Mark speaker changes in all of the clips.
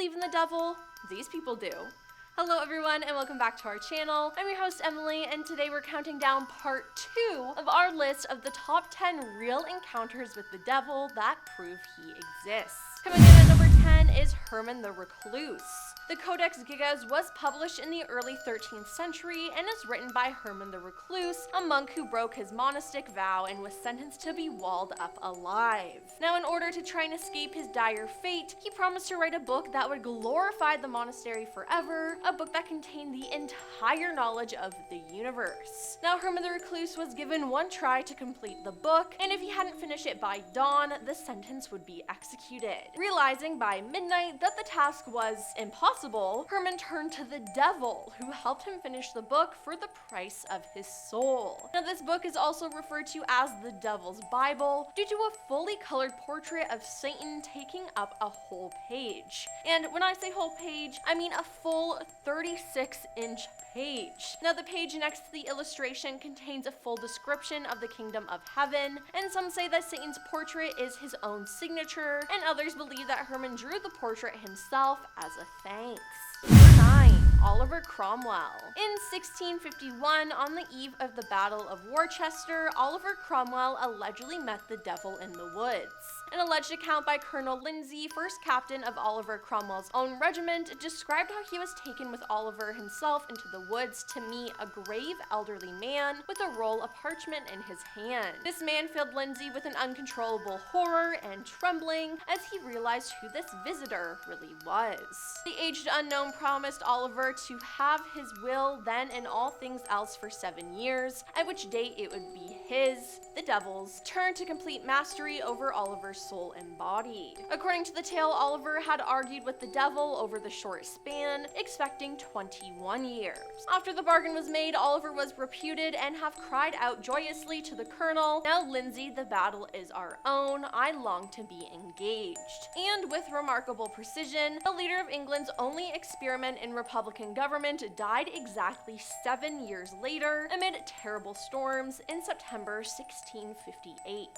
Speaker 1: believe in the devil? These people do. Hello everyone and welcome back to our channel. I'm your host Emily and today we're counting down part 2 of our list of the top 10 real encounters with the devil that prove he exists. Coming in at number 10 is Herman the Recluse. The Codex Gigas was published in the early 13th century and is written by Herman the Recluse, a monk who broke his monastic vow and was sentenced to be walled up alive. Now, in order to try and escape his dire fate, he promised to write a book that would glorify the monastery forever, a book that contained the entire knowledge of the universe. Now, Herman the Recluse was given one try to complete the book, and if he hadn't finished it by dawn, the sentence would be executed. Realizing by midnight that the task was impossible, Herman turned to the devil, who helped him finish the book for the price of his soul. Now, this book is also referred to as the Devil's Bible due to a fully colored portrait of Satan taking up a whole page. And when I say whole page, I mean a full 36-inch page. Now, the page next to the illustration contains a full description of the kingdom of heaven, and some say that Satan's portrait is his own signature, and others believe that Herman drew the portrait himself as a thanks. Number 9. Oliver Cromwell. In 1651, on the eve of the Battle of Worcester, Oliver Cromwell allegedly met the devil in the woods. An alleged account by Colonel Lindsay, first captain of Oliver Cromwell's own regiment, described how he was taken with Oliver himself into the woods to meet a grave elderly man with a roll of parchment in his hand. This man filled Lindsay with an uncontrollable horror and trembling as he realized who this visitor really was. The aged unknown promised Oliver to have his will then and all things else for 7 years, at which date it would be his, the devil's, turn to complete mastery over Oliver's soul and body. According to the tale, Oliver had argued with the devil over the short span, expecting 21 years. After the bargain was made, Oliver was reputed and have cried out joyously to the colonel, "Now, Lindsay, the battle is our own. I long to be engaged." And with remarkable precision, the leader of England's only experiment in Republican government died exactly 7 years later amid terrible storms in September 1658.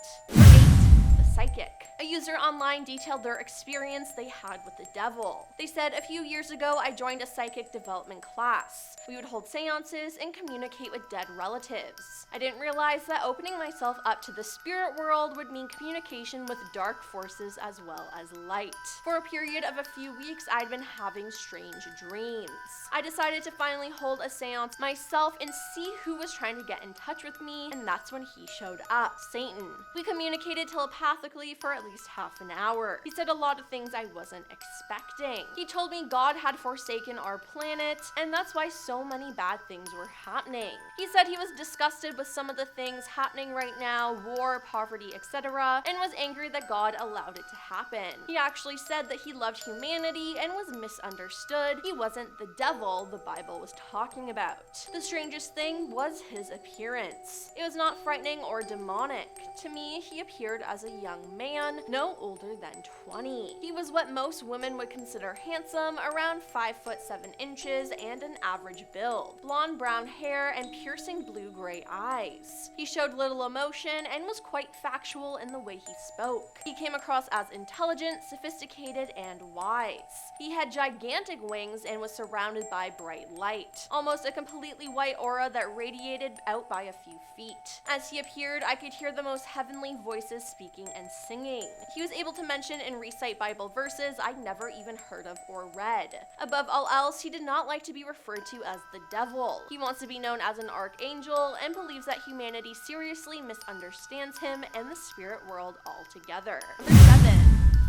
Speaker 1: Psychic. A user online detailed their experience they had with the devil. They said, "A few years ago, I joined a psychic development class. We would hold seances and communicate with dead relatives. I didn't realize that opening myself up to the spirit world would mean communication with dark forces as well as light. For a period of a few weeks, I'd been having strange dreams. I decided to finally hold a seance myself and see who was trying to get in touch with me, and that's when he showed up, Satan. We communicated telepathically for at least half an hour. He said a lot of things I wasn't expecting. He told me God had forsaken our planet, and that's why so many bad things were happening. He said he was disgusted with some of the things happening right now, war, poverty, etc., and was angry that God allowed it to happen. He actually said that he loved humanity and was misunderstood. He wasn't the devil the Bible was talking about. The strangest thing was his appearance. It was not frightening or demonic. To me, he appeared as a young man, no older than 20. He was what most women would consider handsome, around 5'7" and an average build, blonde brown hair and piercing blue-gray eyes. He showed little emotion and was quite factual in the way he spoke. He came across as intelligent, sophisticated, and wise. He had gigantic wings and was surrounded by bright light, almost a completely white aura that radiated out by a few feet. As he appeared, I could hear the most heavenly voices speaking and singing. He was able to mention and recite Bible verses I'd never even heard of or read. Above all else, he did not like to be referred to as the devil. He wants to be known as an archangel and believes that humanity seriously misunderstands him and the spirit world altogether. Number 7.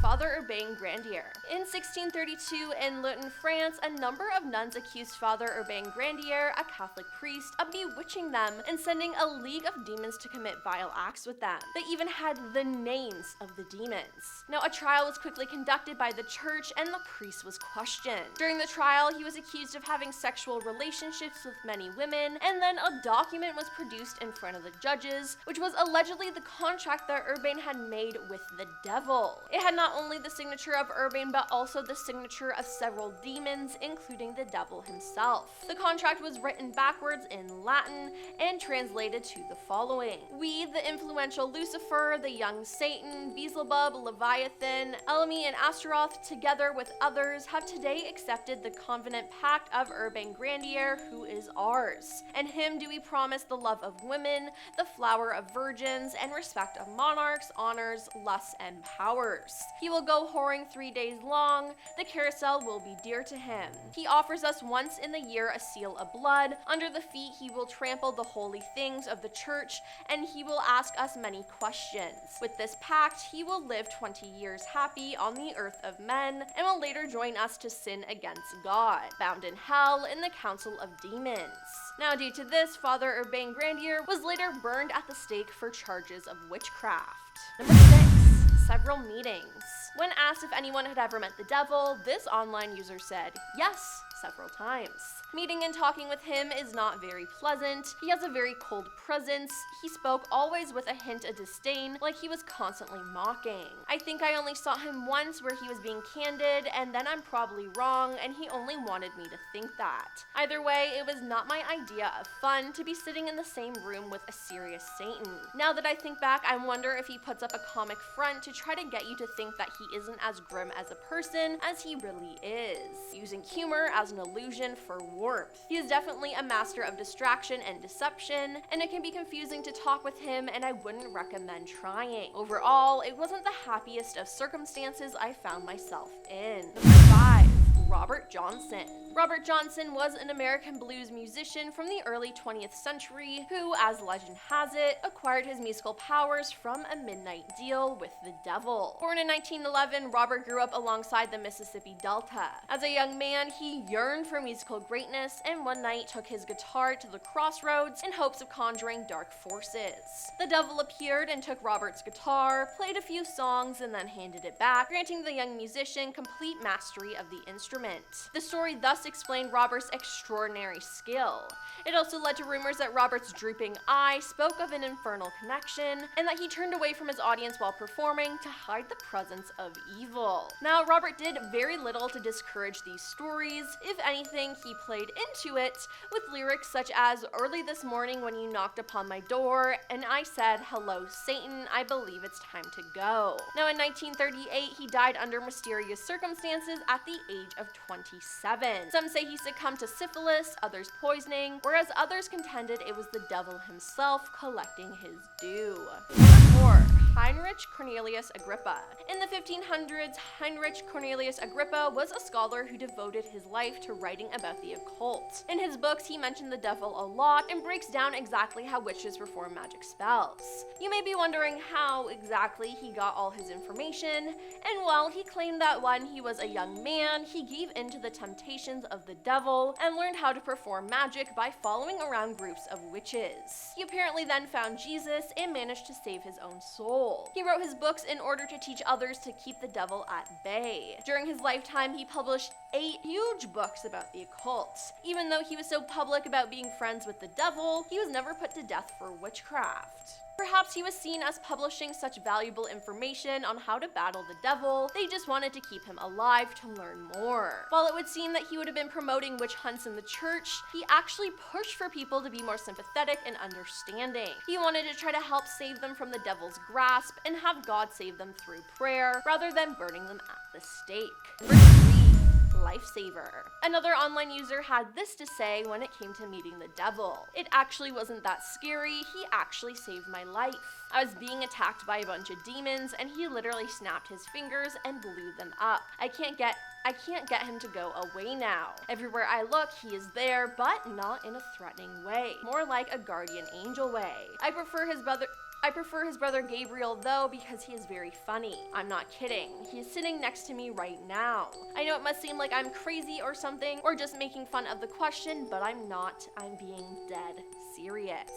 Speaker 1: Father Urbain Granadier. In 1632 in Moulton, France, a number of nuns accused Father Urbain Granadier, a Catholic priest, of bewitching them and sending a league of demons to commit vile acts with them. They even had the names of the demons. Now, a trial was quickly conducted by the church and the priest was questioned. During the trial, he was accused of having sexual relationships with many women, and then a document was produced in front of the judges, which was allegedly the contract that Urbain had made with the devil. It had not not only the signature of Urbain, but also the signature of several demons, including the devil himself. The contract was written backwards in Latin and translated to the following: "We, the influential Lucifer, the young Satan, Beelzebub, Leviathan, Elmi, and Astaroth, together with others, have today accepted the covenant pact of Urbain Granadier, who is ours. And him do we promise the love of women, the flower of virgins, and respect of monarchs, honors, lusts, and powers. He will go whoring 3 days long. The carousel will be dear to him. He offers us once in the year a seal of blood. Under the feet he will trample the holy things of the church, and he will ask us many questions. With this pact, he will live 20 years happy on the earth of men, and will later join us to sin against God, bound in hell in the council of demons." Now, due to this, Father Urbain Granadier was later burned at the stake for charges of witchcraft. Number 6. Several meetings. When asked if anyone had ever met the devil, this online user said, "Yes, several times. Meeting and talking with him is not very pleasant. He has a very cold presence. He spoke always with a hint of disdain, like he was constantly mocking. I think I only saw him once where he was being candid, and then I'm probably wrong, and he only wanted me to think that. Either way, it was not my idea of fun to be sitting in the same room with a serious Satan. Now that I think back, I wonder if he puts up a comic front to try to get you to think that he isn't as grim as a person as he really is, using humor as an illusion for warmth. He is definitely a master of distraction and deception, and it can be confusing to talk with him, and I wouldn't recommend trying. Overall, it wasn't the happiest of circumstances I found myself in." Number 5. Robert Johnson. Robert Johnson was an American blues musician from the early 20th century who, as legend has it, acquired his musical powers from a midnight deal with the devil. Born in 1911, Robert grew up alongside the Mississippi Delta. As a young man, he yearned for musical greatness, and one night took his guitar to the crossroads in hopes of conjuring dark forces. The devil appeared and took Robert's guitar, played a few songs, and then handed it back, granting the young musician complete mastery of the instrument. The story thus explained Robert's extraordinary skill. It also led to rumors that Robert's drooping eye spoke of an infernal connection, and that he turned away from his audience while performing to hide the presence of evil. Now, Robert did very little to discourage these stories. If anything, he played into it with lyrics such as, "Early this morning when you knocked upon my door, and I said, 'Hello, Satan, I believe it's time to go.'" Now, in 1938, he died under mysterious circumstances at the age of 27. Some say he succumbed to syphilis, others poisoning, whereas others contended it was the devil himself collecting his due. Number 4. Henrich Cornelius Agrippa. In the 1500s, Henrich Cornelius Agrippa was a scholar who devoted his life to writing about the occult. In his books, he mentioned the devil a lot and breaks down exactly how witches perform magic spells. You may be wondering how exactly he got all his information, and well, he claimed that when he was a young man, he gave in to the temptations of the devil and learned how to perform magic by following around groups of witches. He apparently then found Jesus and managed to save his own soul. He wrote his books in order to teach others to keep the devil at bay. During his lifetime, he published 8 huge books about the occult. Even though he was so public about being friends with the devil, he was never put to death for witchcraft. Perhaps he was seen as publishing such valuable information on how to battle the devil, they just wanted to keep him alive to learn more. While it would seem that he would have been promoting witch hunts in the church, he actually pushed for people to be more sympathetic and understanding. He wanted to try to help save them from the devil's grasp and have God save them through prayer, rather than burning them at the stake. Number 3. Lifesaver. Another online user had this to say when it came to meeting the devil. "It actually wasn't that scary. He actually saved my life. I was being attacked by a bunch of demons, and he literally snapped his fingers and blew them up. I can't get him to go away now. Everywhere I look, he is there, but not in a threatening way. More like a guardian angel way. I prefer his brother Gabriel though, because he is very funny. I'm not kidding. He is sitting next to me right now. I know it must seem like I'm crazy or something, or just making fun of the question, but I'm not. I'm being dead serious."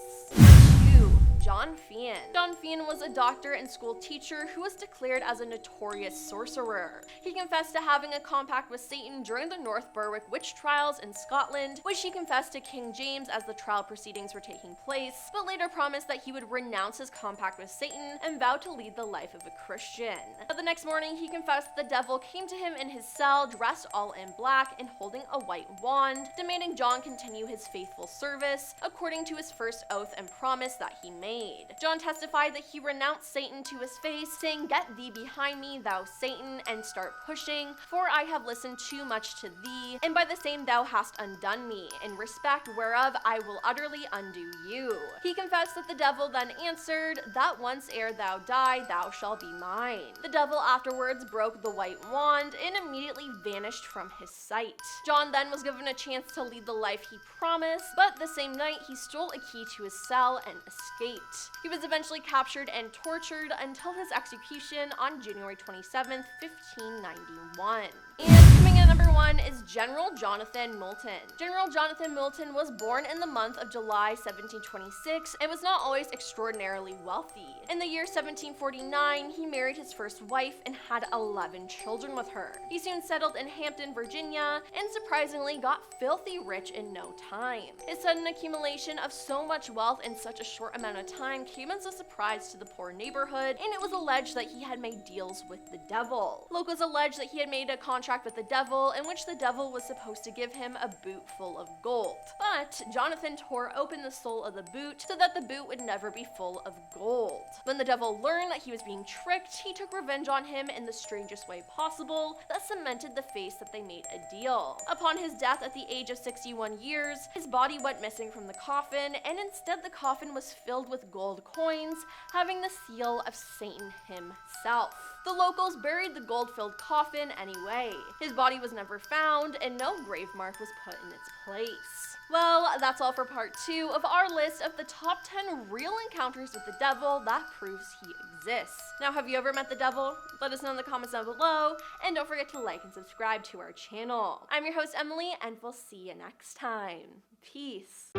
Speaker 1: 2. John Fian. John Fian was a doctor and school teacher who was declared as a notorious sorcerer. He confessed to having a compact with Satan during the North Berwick witch trials in Scotland, which he confessed to King James as the trial proceedings were taking place, but later promised that he would renounce his compact with Satan and vow to lead the life of a Christian. But the next morning, he confessed the devil came to him in his cell dressed all in black and holding a white wand, demanding John continue his faithful service according to his first oath and promise that he made. John testified that he renounced Satan to his face, saying, "Get thee behind me, thou Satan, and start pushing, for I have listened too much to thee, and by the same thou hast undone me, in respect whereof I will utterly undo you." He confessed that the devil then answered, "That once ere thou die, thou shalt be mine." The devil afterwards broke the white wand and immediately vanished from his sight. John then was given a chance to lead the life he promised, but the same night he stole a key to his cell and escaped. He was eventually captured and tortured until his execution on January 27th, 1591. And coming in at number 1 is General Jonathan Moulton. General Jonathan Moulton was born in the month of July 1726 and was not always extraordinarily wealthy. In the year 1749, he married his first wife and had 11 children with her. He soon settled in Hampton, Virginia, and surprisingly got filthy rich in no time. His sudden accumulation of so much wealth in such a short amount of time came as a surprise to the poor neighborhood, and it was alleged that he had made deals with the devil. Locals alleged that he had made a contract with the devil in which the devil was supposed to give him a boot full of gold. But Jonathan tore open the sole of the boot so that the boot would never be full of gold. When the devil learned that he was being tricked, he took revenge on him in the strangest way possible that cemented the face that they made a deal. Upon his death at the age of 61 years, his body went missing from the coffin, and instead the coffin was filled with gold coins, having the seal of Satan himself. The locals buried the gold-filled coffin anyway. His body was never found, and no grave mark was put in its place. Well, that's all for part 2 of our list of the top 10 real encounters with the devil that proves he exists. Now, have you ever met the devil? Let us know in the comments down below, and don't forget to like and subscribe to our channel. I'm your host, Emily, and we'll see you next time. Peace.